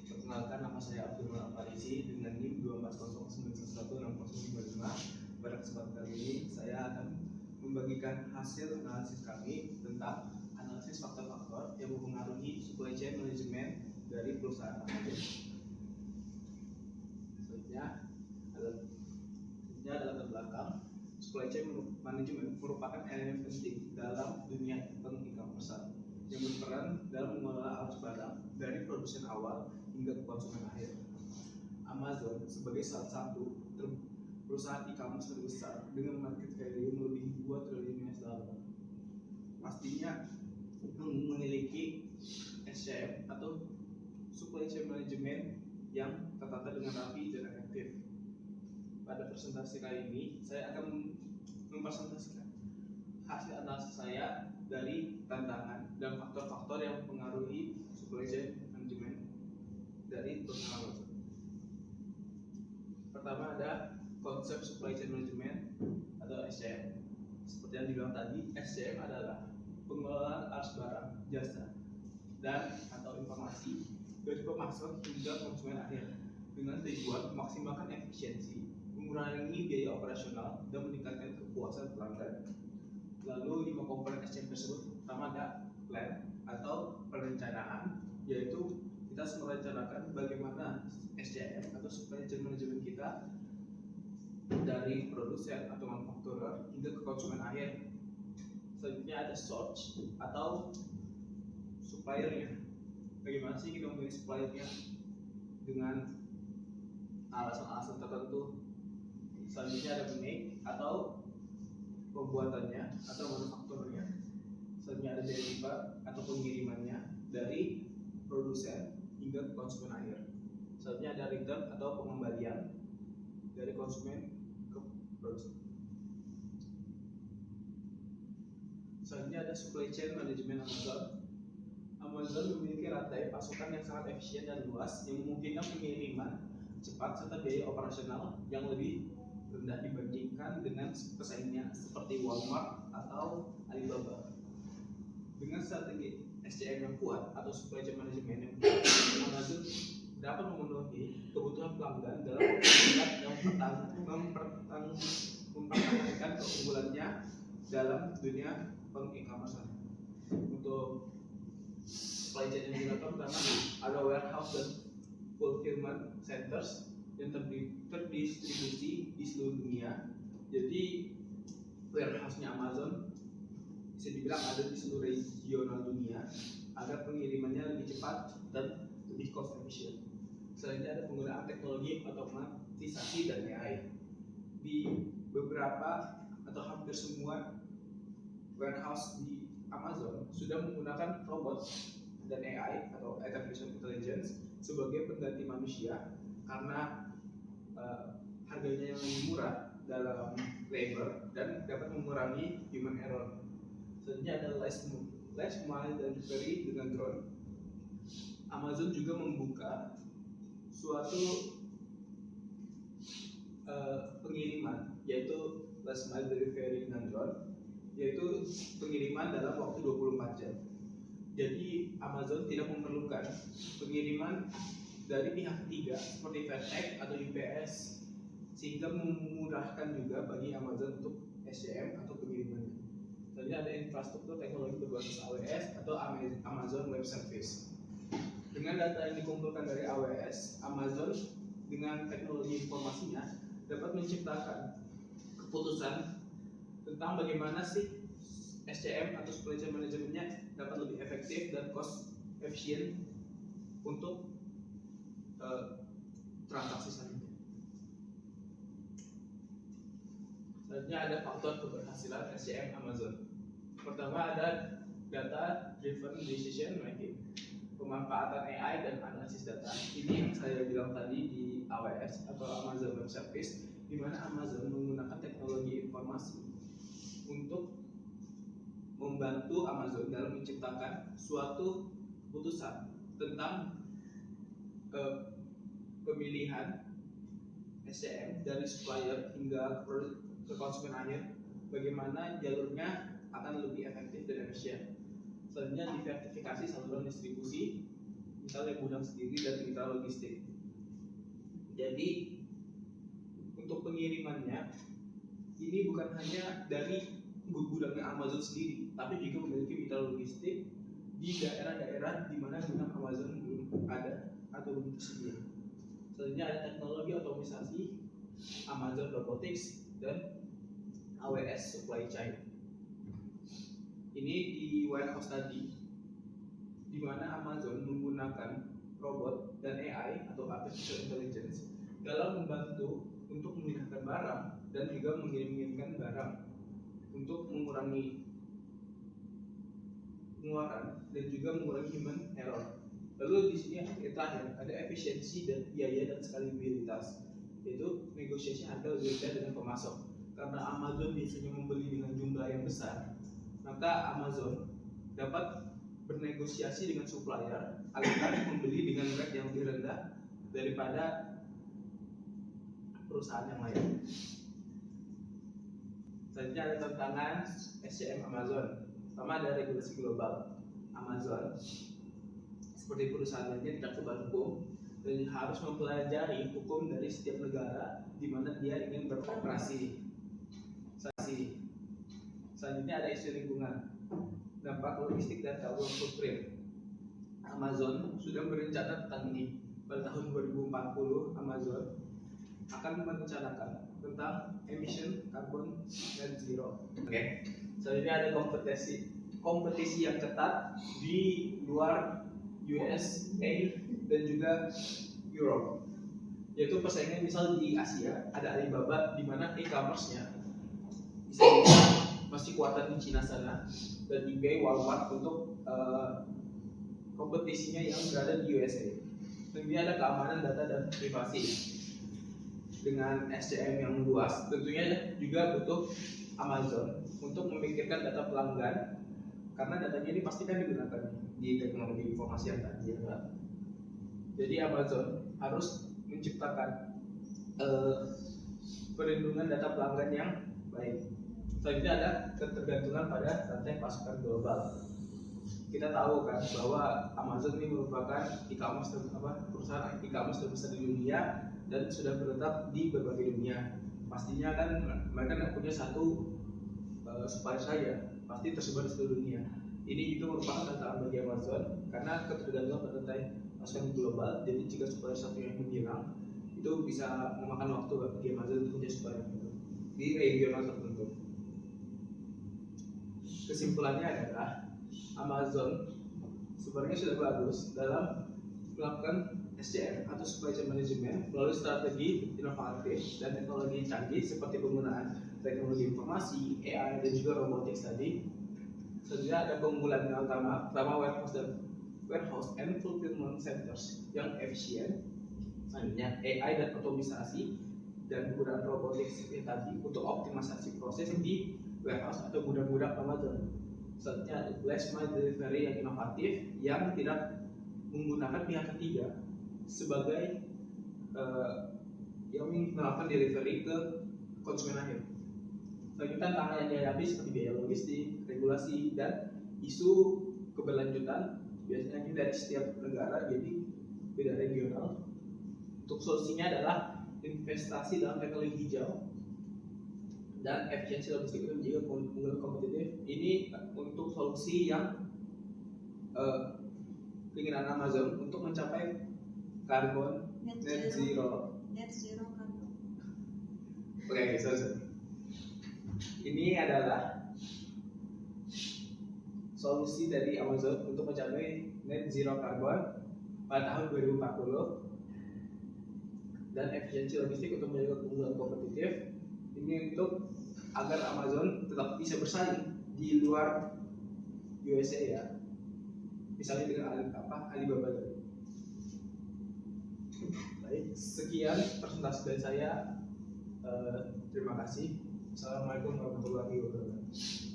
Perkenalkan, nama saya Abdul Farisi dengan NIM 240916055. Pada kesempatan kali ini saya akan membagikan hasil analisis kami tentang analisis faktor-faktor yang mempengaruhi supply chain management dari perusahaan Amazon. Selanjutnya adalah latar belakang. Supply chain management merupakan elemen penting dalam dunia e-commerce yang berperan dalam mengelola arus barang dari produsen awal hingga ke konsumen akhir. Amazon sebagai salah satu perusahaan e-commerce terbesar dengan market value melebihi 2 triliun US dollar, pastinya memiliki SCM atau supply chain management yang tertata dengan rapi dan efektif. Pada presentasi kali ini saya akan mempresentasikan hasil analisis saya dari tantangan dan faktor-faktor yang mempengaruhi supply chain management dari perusahaan Amazon. Pertama ada konsep supply chain management atau SCM. Seperti yang dibilang tadi, SCM adalah pengelolaan arus barang, jasa, dan atau informasi dari pemasok hingga konsumen akhir dengan tujuan memaksimalkan efisiensi, mengurangi biaya operasional, dan meningkatkan kepuasan pelanggan. Lalu 5 komponen SCM tersebut, pertama ada plan atau perencanaan, yaitu kita harus merencanakan bagaimana SCM atau supply chain management kita dari produsen atau manufakturer hingga ke konsumen akhir. Selanjutnya ada source atau suppliernya. Bagaimana sih kita memilih suppliernya dengan alasan-alasan tertentu. Selanjutnya ada make atau pembuatannya atau manufakturnya. Selanjutnya ada deliver atau pengirimannya dari produsen hingga ke konsumen akhir. Selanjutnya ada return atau pengembalian dari konsumen ke produsen. Selanjutnya ada supply chain management Amazon. Amazon memiliki rantai pasokan yang sangat efisien dan luas yang memungkinkan pengiriman cepat serta biaya operasional yang lebih rendah dibandingkan dengan pesaingnya seperti Walmart atau Alibaba. Dengan strategi SCM yang kuat atau supply chain management yang kuat, Amazon dapat memenuhi kebutuhan pelanggan dalam waktu singkat yang mempertahankan keunggulannya dalam dunia e-commerce. Untuk supply chain yang dilakukan, pertama ada warehouse dan fulfillment centers yang terdistribusi di seluruh dunia. Jadi warehouse-nya Amazon bisa dibilang ada di seluruh regional dunia agar pengirimannya lebih cepat dan lebih cost efficient. Selanjutnya ada penggunaan teknologi otomatisasi dan AI. Di beberapa atau hampir semua warehouse di Amazon sudah menggunakan robot dan AI atau artificial intelligence sebagai pengganti manusia karena harganya yang lebih murah dalam labor dan dapat mengurangi human error. Selanjutnya ada last mile delivery dengan drone. Amazon juga membuka suatu pengiriman yaitu last mile delivery dengan drone, yaitu pengiriman dalam waktu 24 jam. Jadi Amazon tidak memerlukan pengiriman dari pihak ketiga seperti FedEx atau UPS, sehingga memudahkan juga bagi Amazon untuk SCM atau pengirimannya. Selanjutnya ada infrastruktur teknologi berbasis AWS atau Amazon Web Service. Dengan data yang dikumpulkan dari AWS, Amazon dengan teknologi informasinya dapat menciptakan keputusan tentang bagaimana sih SCM atau supply chain manajemennya dapat lebih efektif dan cost efisien untuk transaksi selanjutnya. Selanjutnya ada faktor keberhasilan SCM Amazon. Pertama ada data driven decision making, pemanfaatan AI dan analisis data. Ini yang saya bilang tadi di AWS atau Amazon Web Service, di mana Amazon menggunakan teknologi informasi untuk membantu Amazon dalam menciptakan suatu keputusan tentang pemilihan SCM dari supplier hingga ke konsumen akhir, bagaimana jalurnya akan lebih efektif dan efisien. Selanjutnya diversifikasi saluran distribusi, misalnya gudang sendiri dan mitra logistik. Jadi untuk pengirimannya ini bukan hanya dari gudangnya Amazon sendiri, tapi juga memiliki mitra logistik di daerah-daerah di mana gudang Amazon belum ada atau belum tersedia. Selanjutnya ada teknologi otomatisasi, Amazon Robotics, dan AWS Supply Chain. Ini di warehouse tadi, di mana Amazon menggunakan robot dan AI atau Artificial Intelligence dalam membantu untuk memindahkan barang dan juga mengirimkan barang untuk mengurangi pengeluaran dan juga mengurangi human error. Lalu di sini yang terakhir ada efisiensi dan biaya dan skalabilitas, yaitu negosiasi harga lebih rendah dengan pemasok. Karena Amazon biasanya membeli dengan jumlah yang besar, maka Amazon dapat bernegosiasi dengan supplier agar membeli dengan rate yang lebih rendah daripada perusahaan yang lain. Selanjutnya ada tantangan SCM Amazon. Pertama ada regulasi global. Amazon seperti perusahaan lainnya tidak kebal hukum dan harus mempelajari hukum dari setiap negara di mana dia ingin beroperasi. Selanjutnya ada isu lingkungan, dampak logistik dan carbon footprint. Amazon sudah berencana tentang ini. Pada tahun 2040 Amazon akan merencanakan tentang emission carbon net zero. Selanjutnya ada kompetisi yang ketat di luar USA dan juga Europe, yaitu persaingan misal di Asia ada Alibaba di mana e-commerce-nya bisa masih kuatan di Cina sana, dan eBay, Walmart untuk kompetisinya yang berada di USA. Tentunya ada keamanan data dan privasi. Dengan SCM yang luas, tentunya juga butuh Amazon untuk memikirkan data pelanggan, karena datanya ini pasti kan digunakan di teknologi informasi yang tadi ya Pak. Jadi Amazon harus menciptakan perlindungan data pelanggan yang baik. Selanjutnya ada ketergantungan pada rantai pasokan global. Kita tahu kan bahwa Amazon ini merupakan perusahaan e-commerce terbesar di dunia dan sudah menetap di berbagai dunia. Pastinya kan mereka tidak punya satu supplier saja, pasti tersebar di seluruh dunia. Ini juga merupakan tantangan bagi Amazon karena ketergantungan pada rantai pasokan global. Jadi jika supplier satu yang menghilang, itu bisa memakan waktu bagi Amazon untuk menjadi supplier di regional tertentu. Kesimpulannya adalah Amazon sebenarnya sudah bagus dalam melakukan SCM atau supply chain management melalui strategi inovatif dan teknologi canggih seperti penggunaan teknologi informasi, AI, dan juga robotics tadi. Selanjutnya ada keunggulan yang utama warehouse and fulfillment centers yang efisien. Selanjutnya AI dan otomatisasi dan penggunaan robotics tadi untuk optimalisasi proses di warehouse atau gudang-gudang Amazon. Selanjutnya last mile delivery yang inovatif yang tidak menggunakan pihak ketiga sebagai yang melakukan delivery ke konsumen akhir. Selanjutnya tantangan yang dihadapi seperti biaya logistik, regulasi, dan isu keberlanjutan biasanya ini dari setiap negara, jadi beda regional. Untuk solusinya adalah investasi dalam teknologi hijau dan efisiensi logistik itu menjadi keunggulan kompetitif. Ini untuk solusi yang keinginan Amazon untuk mencapai karbon net zero. Net zero karbon. Oke, sorry. Ini adalah solusi dari Amazon untuk mencapai net zero karbon pada tahun 2040 dan efisiensi logistik untuk menjaga keunggulan kompetitif. Ini untuk agar Amazon tetap bisa bersaing di luar USA ya, misalnya dengan Alibaba tadi. Baik, sekian presentasi dari saya. Terima kasih. Assalamualaikum warahmatullahi wabarakatuh.